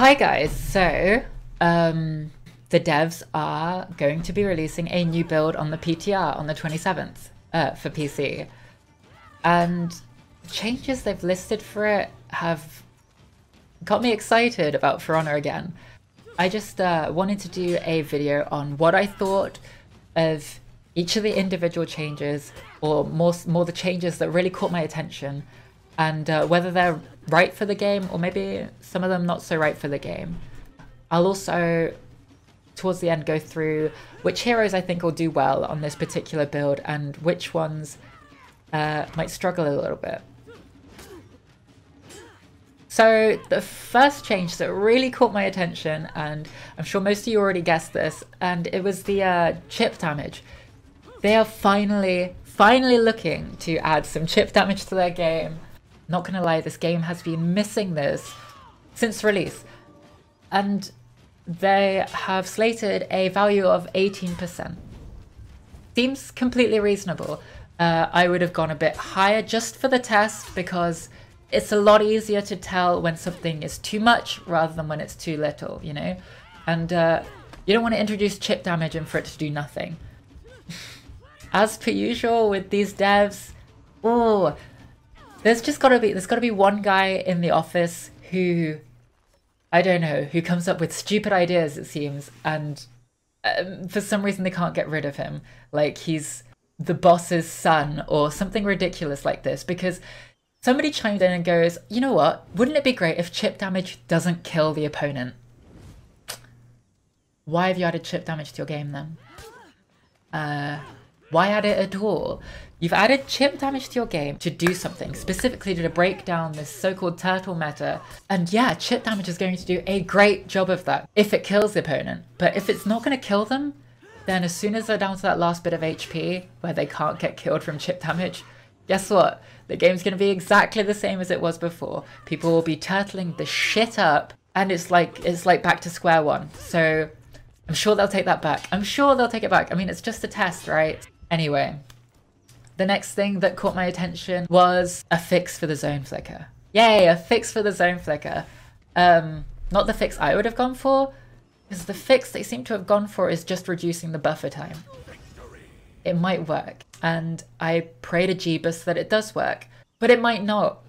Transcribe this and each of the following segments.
Hi guys, so the devs are going to be releasing a new build on the PTR on the 27th for PC, and changes they've listed for it have got me excited about For Honor again. I just wanted to do a video on what I thought of each of the individual changes, or more the changes that really caught my attention, and whether they're right for the game or maybe some of them not so right for the game. I'll also, towards the end, go through which heroes I think will do well on this particular build and which ones might struggle a little bit. So the first change that really caught my attention, and I'm sure most of you already guessed this, and it was the chip damage. They are finally looking to add some chip damage to their game. Not gonna lie, this game has been missing this since release. And they have slated a value of 18%. Seems completely reasonable. I would have gone a bit higher just for the test, because it's a lot easier to tell when something is too much rather than when it's too little, you know? And you don't want to introduce chip damage and for it to do nothing. As per usual with these devs, there's got to be one guy in the office who, I don't know, who comes up with stupid ideas, it seems, and for some reason they can't get rid of him. Like he's the boss's son or something ridiculous like this, because somebody chimed in and goes, you know what, wouldn't it be great if chip damage doesn't kill the opponent? Why have you added chip damage to your game then? Why add it at all? You've added chip damage to your game to do something, specifically to break down this so-called turtle meta. And yeah, chip damage is going to do a great job of that if it kills the opponent. But if it's not going to kill them, then as soon as they're down to that last bit of HP where they can't get killed from chip damage, guess what? The game's going to be exactly the same as it was before. People will be turtling the shit up, and it's like back to square one. So I'm sure they'll take that back. I'm sure they'll take it back. I mean, it's just a test, right? Anyway, the next thing that caught my attention was a fix for the zone flicker. Yay, a fix for the zone flicker. Not the fix I would have gone for, because the fix they seem to have gone for is just reducing the buffer time. It might work, and I pray to jbirse that it does work, but it might not.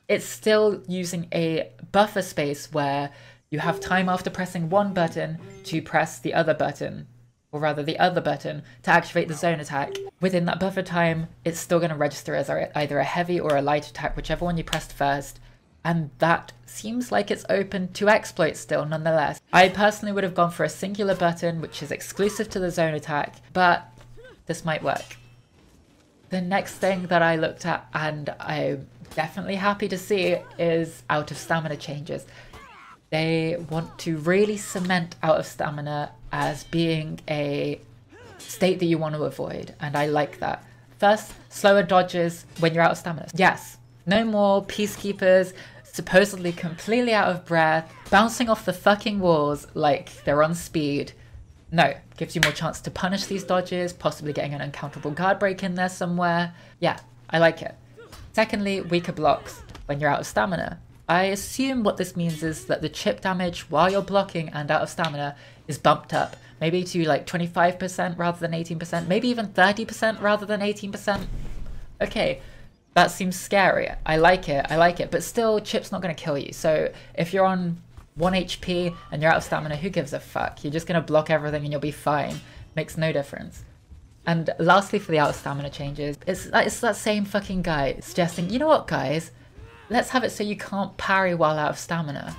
It's still using a buffer space where you have time after pressing one button to press the other button, or rather the other button, to activate the zone attack. Within that buffer time, it's still going to register as either a heavy or a light attack, whichever one you pressed first, and that seems like it's open to exploit still nonetheless. I personally would have gone for a singular button, which is exclusive to the zone attack, but this might work. The next thing that I looked at, and I'm definitely happy to see, is out of stamina changes. They want to really cement out of stamina as being a state that you want to avoid, and I like that. First, slower dodges when you're out of stamina. Yes, no more peacekeepers supposedly completely out of breath, bouncing off the fucking walls like they're on speed. No, gives you more chance to punish these dodges, possibly getting an uncountable guard break in there somewhere. Yeah, I like it. Secondly, weaker blocks when you're out of stamina. I assume what this means is that the chip damage while you're blocking and out of stamina is bumped up, maybe to like 25% rather than 18%, maybe even 30% rather than 18%. Okay, that seems scary. I like it, but still, chip's not going to kill you. So if you're on 1 HP and you're out of stamina, who gives a fuck? You're just going to block everything and you'll be fine. Makes no difference. And lastly, for the out of stamina changes, it's that same fucking guy suggesting, you know what guys, let's have it so you can't parry while out of stamina.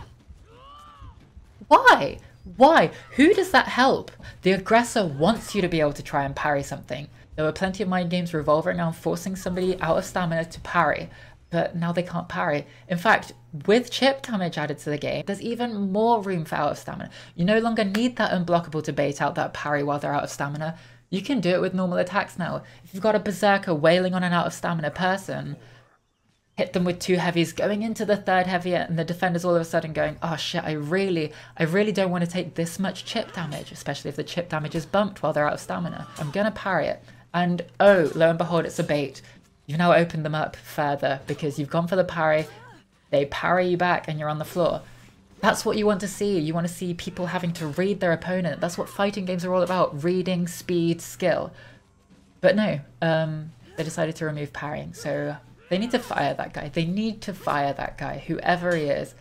Why? Why? Who does that help? The aggressor wants you to be able to try and parry something. There were plenty of mind games revolving around forcing somebody out of stamina to parry, but now they can't parry. In fact, with chip damage added to the game, there's even more room for out of stamina. You no longer need that unblockable to bait out that parry while they're out of stamina. You can do it with normal attacks now. If you've got a berserker wailing on an out of stamina person, hit them with 2 heavies, going into the 3rd heavy, and the defender's all of a sudden going, oh shit, I really don't want to take this much chip damage, especially if the chip damage is bumped while they're out of stamina. I'm gonna parry it. And oh, lo and behold, it's a bait. You've now opened them up further because you've gone for the parry, they parry you back and you're on the floor. That's what you want to see. You want to see people having to read their opponent. That's what fighting games are all about. Reading, speed, skill. But no, they decided to remove parrying. So they need to fire that guy. They need to fire that guy, whoever he is.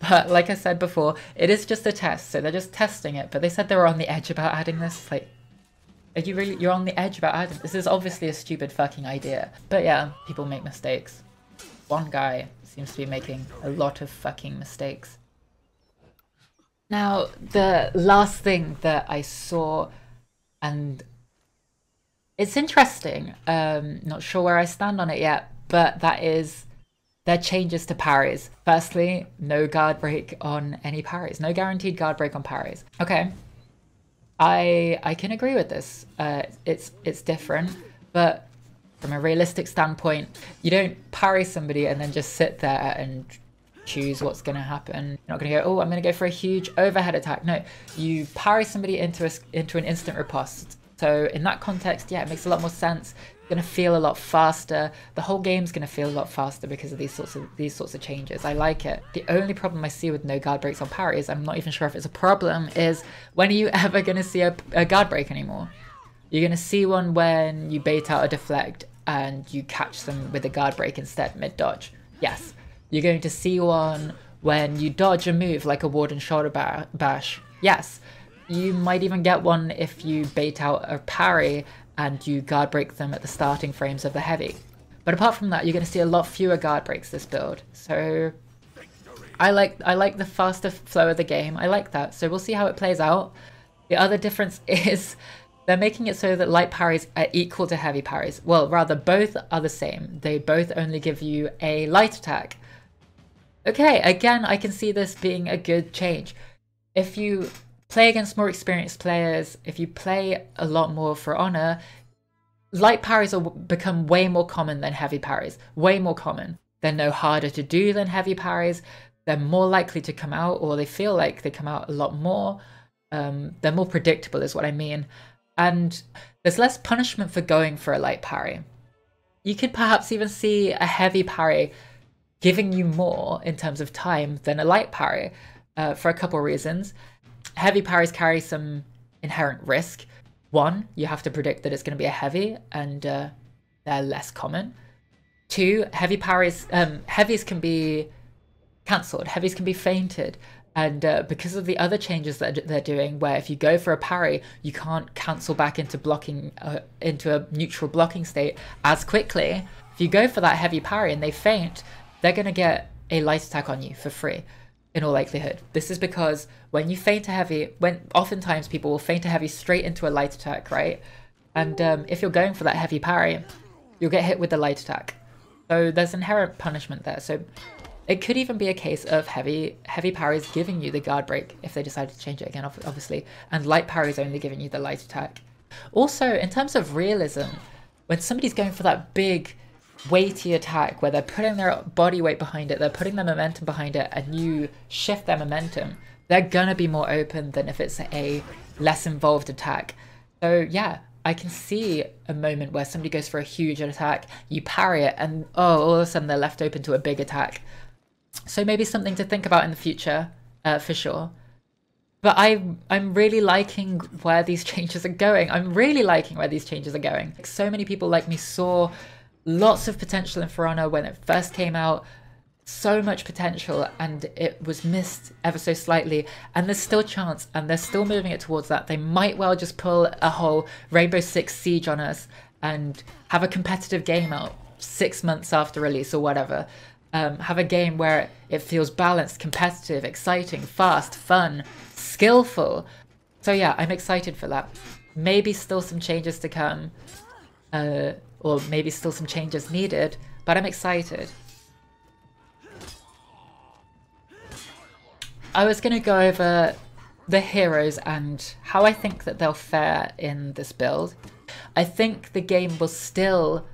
But like I said before, it is just a test. So they're just testing it. But they said they were on the edge about adding this. Like, are you really, you're on the edge about adding this? Is obviously a stupid fucking idea. But yeah, people make mistakes. One guy seems to be making a lot of fucking mistakes. Now, the last thing that I saw, and it's interesting, not sure where I stand on it yet, but that is their changes to parries. Firstly, no guard break on any parries. No guaranteed guard break on parries. Okay, I can agree with this. It's different, but from a realistic standpoint, you don't parry somebody and then just sit there and choose what's going to happen. You're not going to go, oh, I'm going to go for a huge overhead attack. No, you parry somebody into an instant riposte. So in that context, yeah, it makes a lot more sense. It's going to feel a lot faster. The whole game's going to feel a lot faster because of these sorts of changes. I like it. The only problem I see with no guard breaks on parries, I'm not even sure if it's a problem, is when are you ever going to see a guard break anymore? You're going to see one when you bait out a deflect and you catch them with a guard break instead mid-dodge. Yes. You're going to see one when you dodge a move like a ward and shoulder bash. Yes. You might even get one if you bait out a parry and you guard break them at the starting frames of the heavy. But apart from that, you're going to see a lot fewer guard breaks this build. So I like the faster flow of the game. I like that. So we'll see how it plays out. The other difference is they're making it so that light parries are equal to heavy parries. Well, rather, both are the same. They both only give you a light attack. Okay, again, I can see this being a good change. If you play against more experienced players, if you play a lot more for Honor, light parries will become way more common than heavy parries. Way more common. They're no harder to do than heavy parries. They're more likely to come out, or they feel like they come out a lot more. They're more predictable is what I mean. And there's less punishment for going for a light parry. You could perhaps even see a heavy parry giving you more in terms of time than a light parry for a couple of reasons. Heavy parries carry some inherent risk. One, you have to predict that it's going to be a heavy, and they're less common. Two, heavy parries, heavies can be cancelled, heavies can be feinted, and because of the other changes that they're doing, where if you go for a parry, you can't cancel back into blocking, into a neutral blocking state as quickly. If you go for that heavy parry and they feint, they're going to get a light attack on you for free, in all likelihood. This is because when you feint a heavy, oftentimes people will feint a heavy straight into a light attack, right? And if you're going for that heavy parry, you'll get hit with the light attack. So there's inherent punishment there. So it could even be a case of heavy parries giving you the guard break if they decide to change it again, obviously, and light parries only giving you the light attack. Also, in terms of realism, when somebody's going for that big weighty attack where they're putting their body weight behind it, they're putting their momentum behind it, and you shift their momentum, they're gonna be more open than if it's a less involved attack. So yeah, I can see a moment where somebody goes for a huge attack, you parry it, and oh, all of a sudden they're left open to a big attack. So maybe something to think about in the future, for sure. But I'm really liking where these changes are going. I'm really liking where these changes are going. So many people like me saw lots of potential in For Honor when it first came out, so much potential, and it was missed ever so slightly, and there's still chance, and they're still moving it towards that. They might well just pull a whole Rainbow Six Siege on us and have a competitive game out 6 months after release or whatever. Have a game where it feels balanced, competitive, exciting, fast, fun, skillful. So yeah, I'm excited for that. Maybe still some changes to come, or maybe still some changes needed, but I'm excited. I was going to go over the heroes and how I think that they'll fare in this build. I think the game will still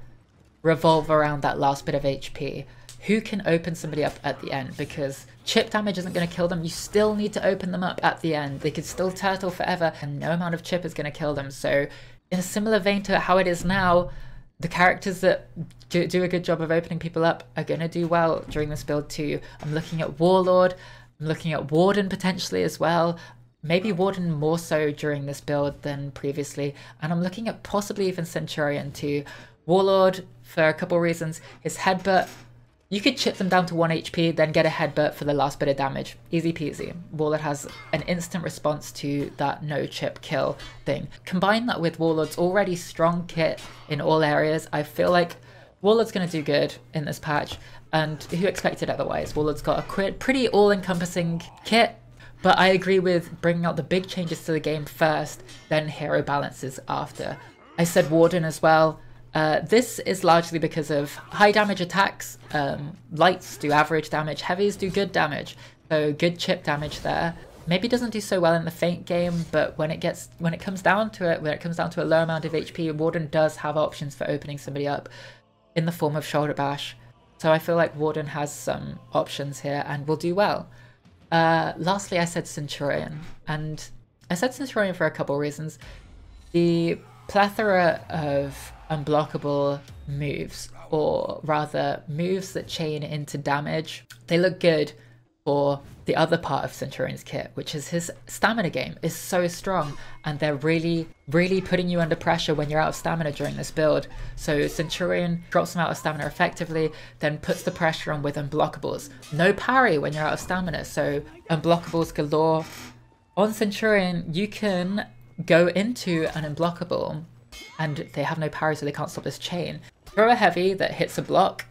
revolve around that last bit of HP. Who can open somebody up at the end? Because chip damage isn't going to kill them. You still need to open them up at the end. They could still turtle forever and no amount of chip is going to kill them. So in a similar vein to how it is now, the characters that do a good job of opening people up are going to do well during this build too. I'm looking at Warlord. I'm looking at Warden potentially as well. Maybe Warden more so during this build than previously. And I'm looking at possibly even Centurion too. Warlord for a couple reasons. His headbutt, you could chip them down to 1 HP, then get a headbutt for the last bit of damage. Easy peasy. Warlord has an instant response to that no chip kill thing. Combine that with Warlord's already strong kit in all areas, I feel like Warlord's going to do good in this patch. And who expected otherwise? Warlord's got a pretty all-encompassing kit. But I agree with bringing out the big changes to the game first, then hero balances after. I said Warden as well. This is largely because of high damage attacks. Lights do average damage, heavies do good damage. So good chip damage there. Maybe doesn't do so well in the feint game, but when it comes down to it, when it comes down to a low amount of HP, Warden does have options for opening somebody up in the form of shoulder bash. So I feel like Warden has some options here and will do well. Lastly, I said Centurion, and I said Centurion for a couple reasons. The plethora of unblockable moves, or rather moves that chain into damage, they look good for the other part of Centurion's kit, which is his stamina game is so strong, and they're really putting you under pressure when you're out of stamina during this build. So Centurion drops them out of stamina effectively, then puts the pressure on with unblockables. No parry when you're out of stamina, so unblockables galore. On Centurion, you can go into an unblockable, and they have no parry, so they can't stop this chain. Throw a heavy that hits a block,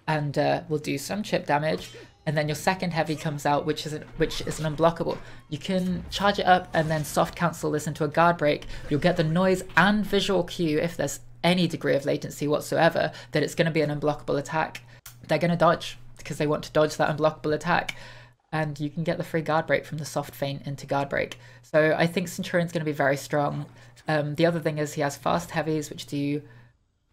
and will do some chip damage. And then your second heavy comes out, which is an unblockable. You can charge it up and then soft cancel this into a guard break. You'll get the noise and visual cue, if there's any degree of latency whatsoever, that it's going to be an unblockable attack. They're going to dodge because they want to dodge that unblockable attack. And you can get the free guard break from the soft feint into guard break. So I think Centurion's going to be very strong. The other thing is he has fast heavies, which do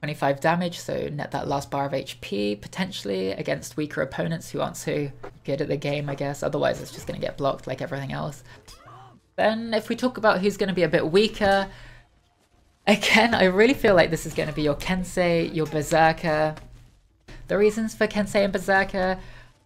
25 damage, so net that last bar of HP, potentially, against weaker opponents who aren't so good at the game, I guess. Otherwise, it's just going to get blocked like everything else. Then, if we talk about who's going to be a bit weaker, again, I really feel like this is going to be your Kensei, your Berserker. The reasons for Kensei and Berserker,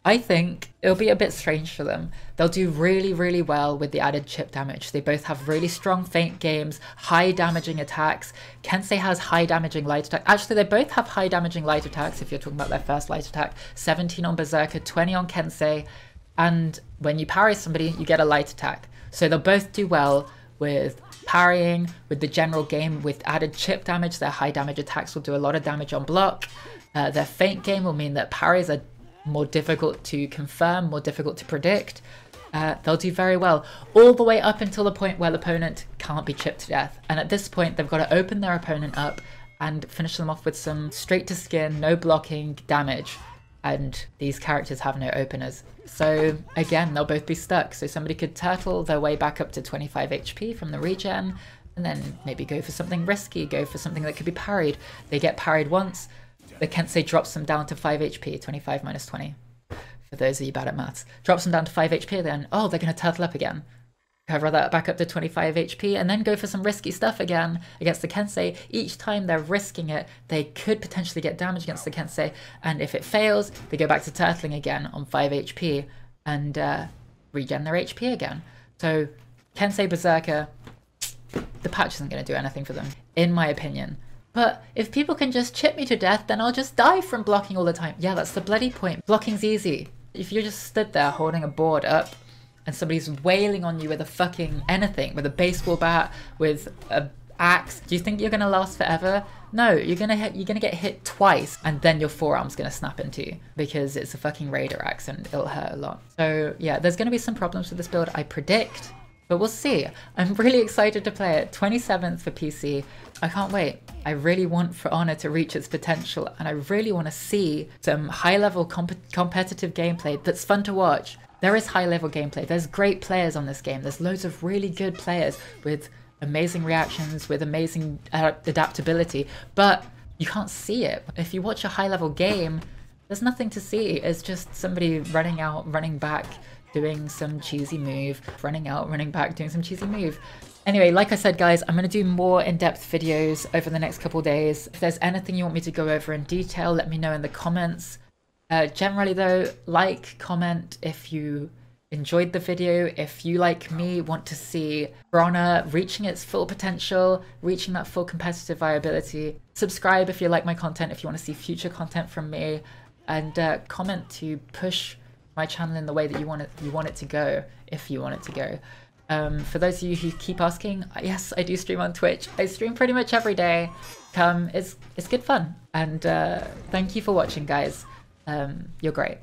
I think it'll be a bit strange for them. They'll do really well with the added chip damage. They both have really strong feint games, high damaging attacks. Kensei has high damaging light attack. Actually, they both have high damaging light attacks if you're talking about their first light attack. 17 on Berserker, 20 on Kensei. And when you parry somebody, you get a light attack. So they'll both do well with parrying, with the general game, with added chip damage. Their high damage attacks will do a lot of damage on block. Their feint game will mean that parries are more difficult to confirm, more difficult to predict. They'll do very well, all the way up until the point where the opponent can't be chipped to death. And at this point, they've got to open their opponent up and finish them off with some straight to skin, no blocking damage. And these characters have no openers. So again, they'll both be stuck. So somebody could turtle their way back up to 25 HP from the regen, and then maybe go for something risky, go for something that could be parried. They get parried once, the Kensei drops them down to 5 HP, 25 minus 20. For those of you bad at maths. Drops them down to 5 HP, then, oh, they're going to turtle up again. Cover that back up to 25 HP, and then go for some risky stuff again against the Kensei. Each time they're risking it, they could potentially get damage against the Kensei, and if it fails, they go back to turtling again on 5 HP, and regen their HP again. So, Kensei Berserker, the patch isn't going to do anything for them, in my opinion. But if people can just chip me to death, then I'll just die from blocking all the time. Yeah, that's the bloody point. Blocking's easy. If you're just stood there holding a board up and somebody's wailing on you with a fucking anything, with a baseball bat, with a axe, do you think you're gonna last forever? No, you're gonna get hit twice, and then your forearm's gonna snap in two because it's a fucking raider axe and it'll hurt a lot. So yeah, there's gonna be some problems with this build, I predict. But we'll see. I'm really excited to play it. 27th for PC. I can't wait. I really want For Honor to reach its potential, and I really want to see some high-level competitive gameplay that's fun to watch. There is high-level gameplay. There's great players on this game. There's loads of really good players with amazing reactions, with amazing adaptability, but you can't see it. If you watch a high-level game, there's nothing to see. It's just somebody running out, running back, doing some cheesy move, running out, running back, doing some cheesy move. Anyway, like I said, guys, I'm going to do more in-depth videos over the next couple days. If there's anything you want me to go over in detail, let me know in the comments. Generally though, like, comment if you enjoyed the video, if you, like me, want to see Bronner reaching its full potential, reaching that full competitive viability, subscribe if you like my content, if you want to see future content from me, and comment to push my channel in the way that you want it to go, if you want it to go. For those of you who keep asking, yes, I do stream on Twitch. I stream pretty much every day. Come, it's good fun. And thank you for watching, guys. You're great.